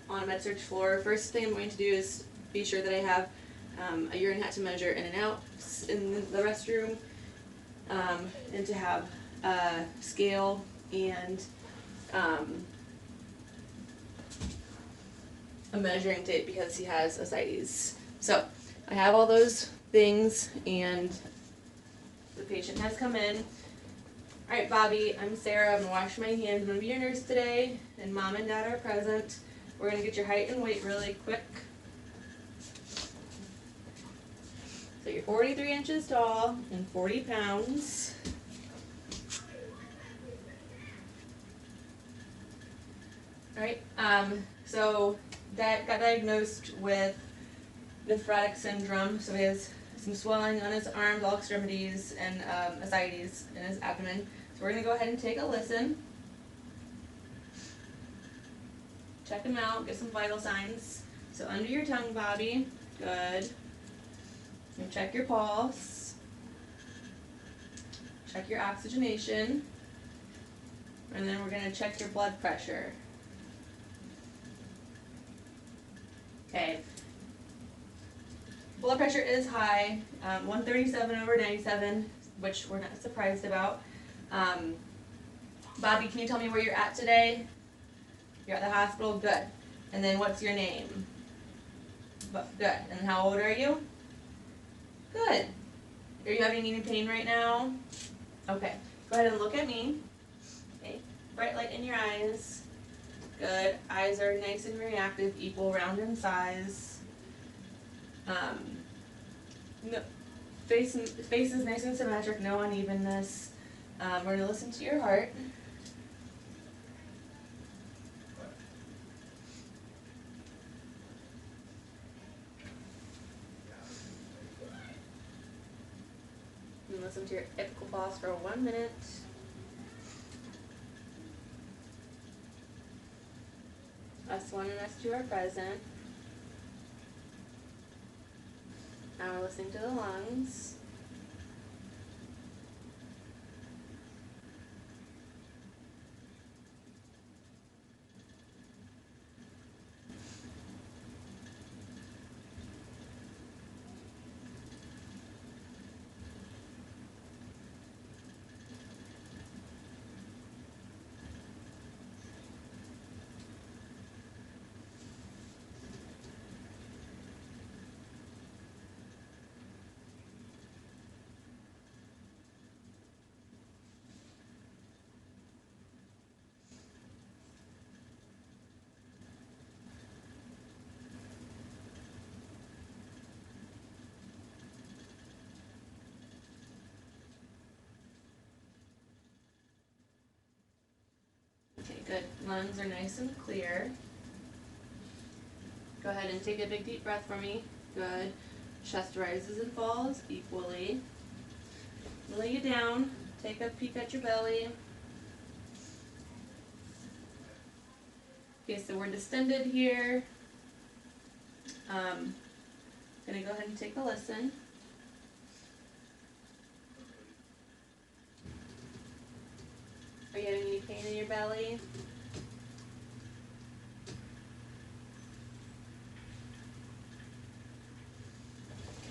On a med-surg floor, first thing I'm going to do is be sure that I have a urine hat to measure in and out in the restroom, and to have a scale and a measuring tape because he has ascites. So I have all those things, and the patient has come in. Alright, Bobby, I'm Sarah. I'm gonna wash my hands. I'm gonna be your nurse today, and Mom and Dad are present. We're gonna get your height and weight really quick. So you're 43 inches tall and 40 pounds. Alright, so Dad got diagnosed with nephrotic syndrome, so he has some swelling on his arms, all extremities, and ascites in his abdomen. So we're going to go ahead and take a listen. Check him out, get some vital signs. So under your tongue, Bobby. Good. And check your pulse. Check your oxygenation. And then we're going to check your blood pressure. Okay. Blood pressure is high, 137/97, which we're not surprised about. Bobby, can you tell me where you're at today? You're at the hospital? Good. And then what's your name? Good. And how old are you? Good. Are you having any pain right now? Okay. Go ahead and look at me. Okay. Bright light in your eyes. Good. Eyes are nice and reactive, equal, round in size. No, face is nice and symmetric, no unevenness. We're going to listen to your heart. And listen to your apical pulse for 1 minute. S1 and S2 are present. Now we're listening to the lungs. Okay, good. Lungs are nice and clear. Go ahead and take a big deep breath for me. Good. Chest rises and falls equally. Lay you down. Take a peek at your belly. Okay, so we're distended here. Gonna go ahead and take a listen. Are you having any pain in your belly?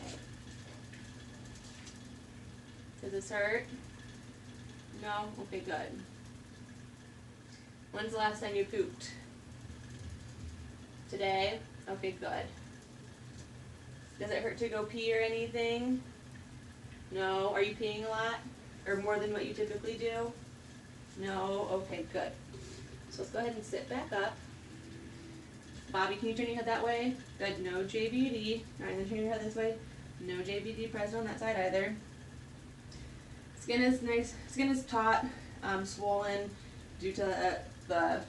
Okay. Does this hurt? No? Okay, good. When's the last time you pooped? Today? Okay, good. Does it hurt to go pee or anything? No? Are you peeing a lot? Or more than what you typically do? No? Okay, good. So let's go ahead and sit back up. Bobby, can you turn your head that way? Good. No JVD. Alright, then turn your head this way. No JVD present on that side either. Skin is nice. Skin is taut, swollen due to the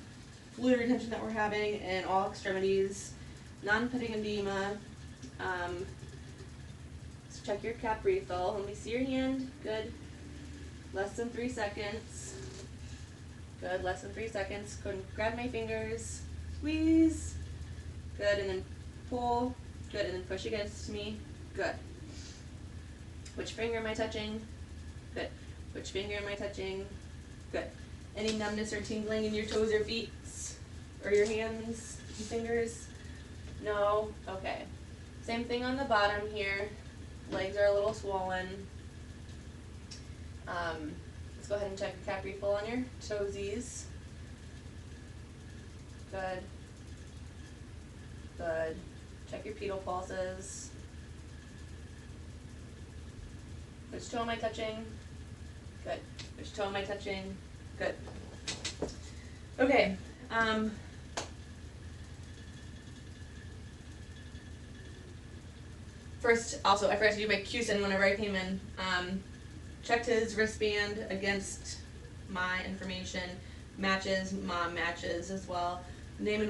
fluid retention that we're having in all extremities. Non-pitting edema. So check your cap refill. Let me see your hand. Good. Less than 3 seconds. Good. Less than 3 seconds. Go and grab my fingers. Squeeze. Good. And then pull. Good. And then push against me. Good. Which finger am I touching? Good. Which finger am I touching? Good. Any numbness or tingling in your toes or feet or your hands? Fingers? No? Okay. Same thing on the bottom here. Legs are a little swollen. Let's go ahead and check your cap refill on your toesies. Good. Good. Check your pedal pulses. Which toe am I touching? Good. Which toe am I touching? Good. Okay. First, also, I forgot to do my QSIN whenever I came in. Checked his wristband against my information. Matches, mom matches as well. Names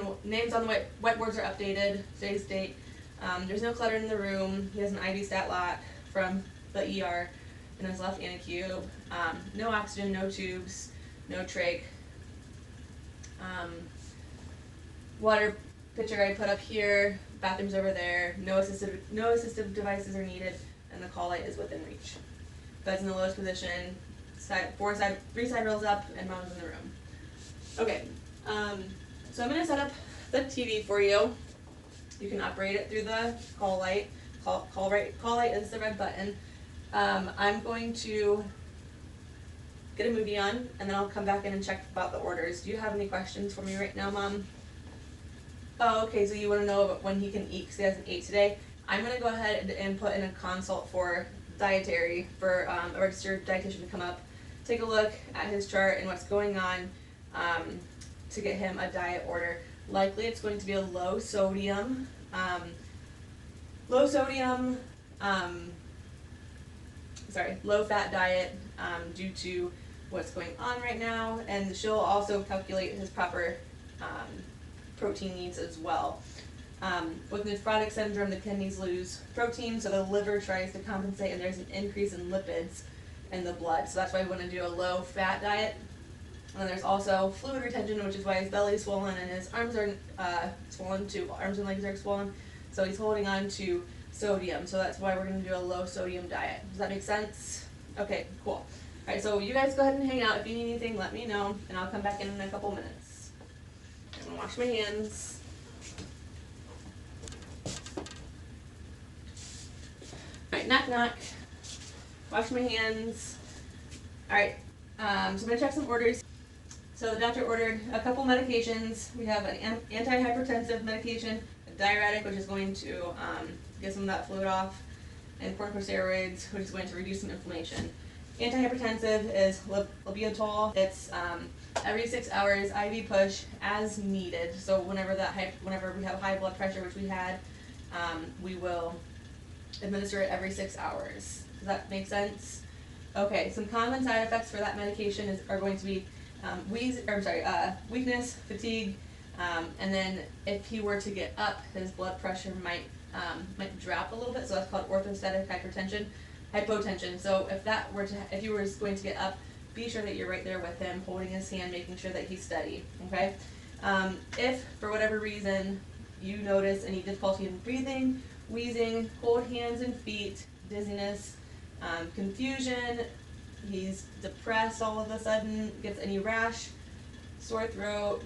on the whiteboards are updated, today's date. There's no clutter in the room. He has an IV stat lot from the ER in his left anacube. No oxygen, no tubes, no trach. Water pitcher I put up here, bathroom's over there, no assistive devices are needed, and the call light is within reach. Bed's in the lowest position, three side rails up, and mom's in the room. Okay, so I'm gonna set up the TV for you. You can operate it through the call light. Call light is the red button. I'm going to get a movie on, and then I'll come back in and check about the orders. Do you have any questions for me right now, Mom? Oh, okay, so you want to know about when he can eat, because he hasn't ate today. I'm going to go ahead and put in a consult for dietary, for a registered dietitian to come up, take a look at his chart and what's going on, to get him a diet order. Likely it's going to be a low sodium, low fat diet, due to what's going on right now, and she'll also calculate his proper protein needs as well. With nephrotic syndrome, the kidneys lose protein, so the liver tries to compensate, and there's an increase in lipids in the blood. So that's why we want to do a low fat diet. And then there's also fluid retention, which is why his belly's swollen and his arms are swollen too. Arms and legs are swollen, so he's holding on to sodium. So that's why we're going to do a low sodium diet. Does that make sense? Okay, cool. Alright, so you guys go ahead and hang out. If you need anything, let me know, and I'll come back in a couple minutes. I'm going to wash my hands. Alright, knock knock. Wash my hands. Alright, so I'm going to check some orders. So the doctor ordered a couple medications. We have an antihypertensive medication, a diuretic, which is going to get some of that fluid off, and corticosteroids, which is going to reduce some inflammation. Antihypertensive is Lipiodol. It's every 6 hours IV push as needed. So whenever we have high blood pressure, which we had, we will administer it every 6 hours. Does that make sense? Okay. Some common side effects for that medication are going to be weakness, fatigue, and then if he were to get up, his blood pressure might drop a little bit. So that's called orthostatic hypotension. So if you were going to get up, be sure that you're right there with him, holding his hand, making sure that he's steady. Okay. If for whatever reason you notice any difficulty in breathing, wheezing, cold hands and feet, dizziness, confusion, he's depressed all of a sudden, gets any rash, sore throat,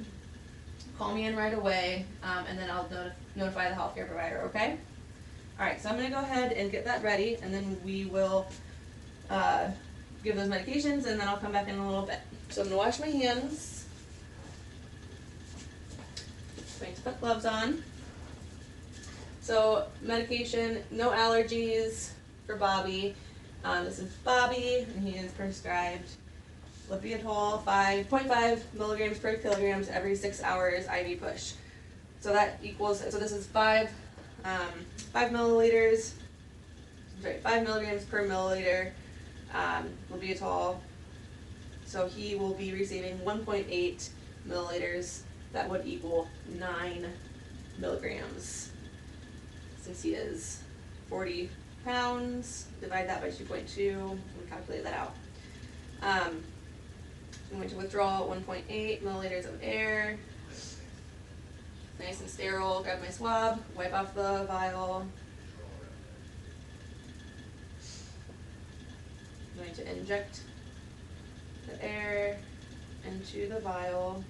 call me in right away, and then I'll notify the healthcare provider, okay? Alright, so I'm going to go ahead and get that ready, and then we will give those medications, and then I'll come back in a little bit. So I'm going to wash my hands. Going to put gloves on. So medication, no allergies for Bobby. This is Bobby, and he is prescribed Lipiodol 5.5 milligrams per kilograms every 6 hours IV push. So that equals, so this is 5 milligrams per milliliter Lipiodol. So he will be receiving 1.8 milliliters. That would equal 9 milligrams. Since he is 40 pounds, divide that by 2.2, and calculate that out. I'm going to withdraw 1.8 milliliters of air. Nice and sterile. Grab my swab, wipe off the vial. I'm going to inject the air into the vial.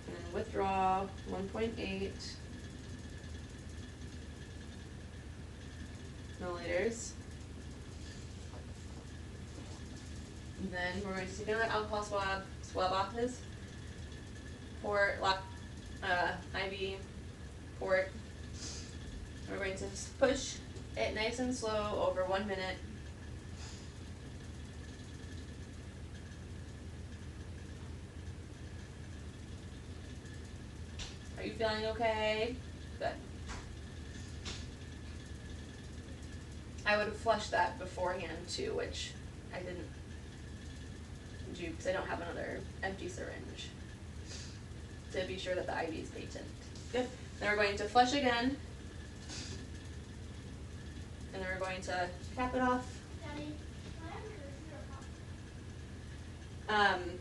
And withdraw 1.8 milliliters. And then we're going to take another alcohol swab off his port, IV port. We're going to push it nice and slow over 1 minute. Are you feeling okay? Good. I would have flushed that beforehand too, which I didn't do because I don't have another empty syringe to be sure that the IV is patent. Good. Then we're going to flush again. And then we're going to cap it off. Daddy, can I have a computer?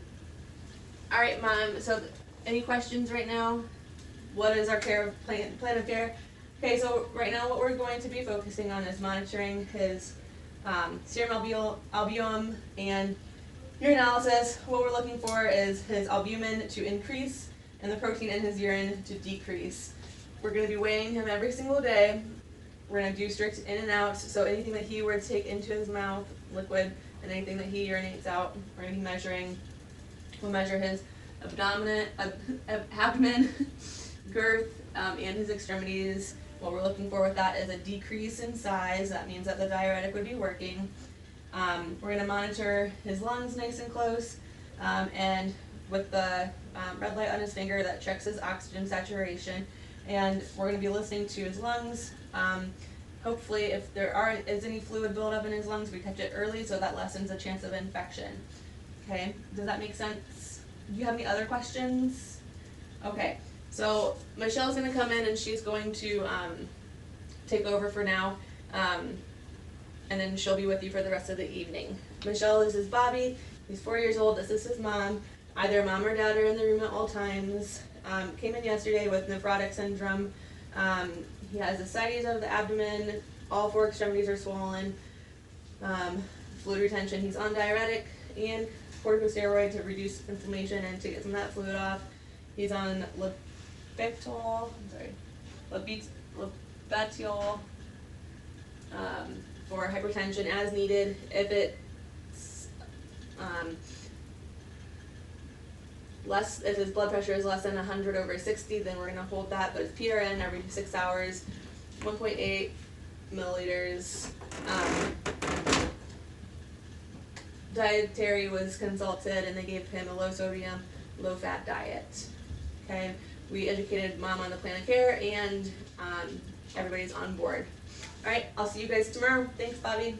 All right, Mom. So, any questions right now? What is our plan of care? Okay, so right now what we're going to be focusing on is monitoring his serum albumin and urinalysis. What we're looking for is his albumin to increase and the protein in his urine to decrease. We're going to be weighing him every single day. We're going to do strict in and out, so anything that he were to take into his mouth, liquid, and anything that he urinates out, we're going to be measuring. We'll measure his abdomen, girth, and his extremities. What we're looking for with that is a decrease in size. That means that the diuretic would be working. We're going to monitor his lungs nice and close, and with the red light on his finger that checks his oxygen saturation. And we're going to be listening to his lungs. Hopefully, if there is any fluid buildup in his lungs, we catch it early so that lessens the chance of infection. Okay, does that make sense? Do you have any other questions? Okay, so Michelle's going to come in and she's going to take over for now. And then she'll be with you for the rest of the evening. Michelle, this is Bobby. He's 4 years old. This is his mom. Either mom or dad are in the room at all times. Came in yesterday with nephrotic syndrome. He has ascites of the abdomen. All 4 extremities are swollen. Fluid retention. He's on diuretic and corticosteroid to reduce inflammation and to get some of that fluid off. He's on Labetalol for hypertension as needed. If it's if his blood pressure is less than 100/60, then we're going to hold that. But it's PRN every 6 hours, 1.8 milliliters. Dietary was consulted, and they gave him a low sodium, low fat diet. Okay, we educated mom on the plan of care, and everybody's on board. All right, I'll see you guys tomorrow. Thanks, Bobby.